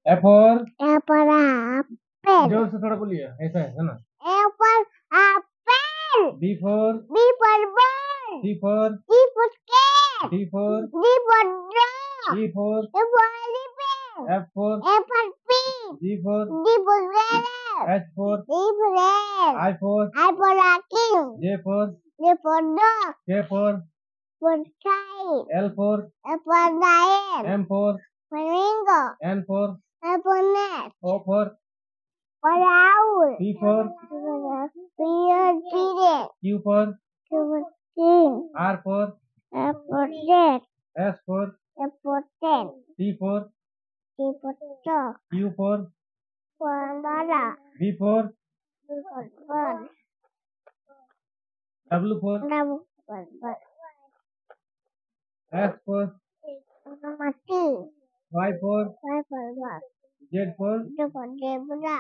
A for apple. जोर से थोड़ा बोलिए ऐसा है ना Apple. B for B for ball. C for C for cat. D for D for dog. E for E for elephant. F for F for pig. G for D for rabbit. H for E for hen. I for I for king. J for J for dog. K for Kite. L for L for lion. M for Flamingo. N for N for net. O for owl. P for Pigeon. Q for Q for king. R for R for rat. S for S for ten. T for T for dog. U for Umbrella. V for B for bird. W for W for bird. S for Number T. Y for Y for bird. Z for Z for zebra.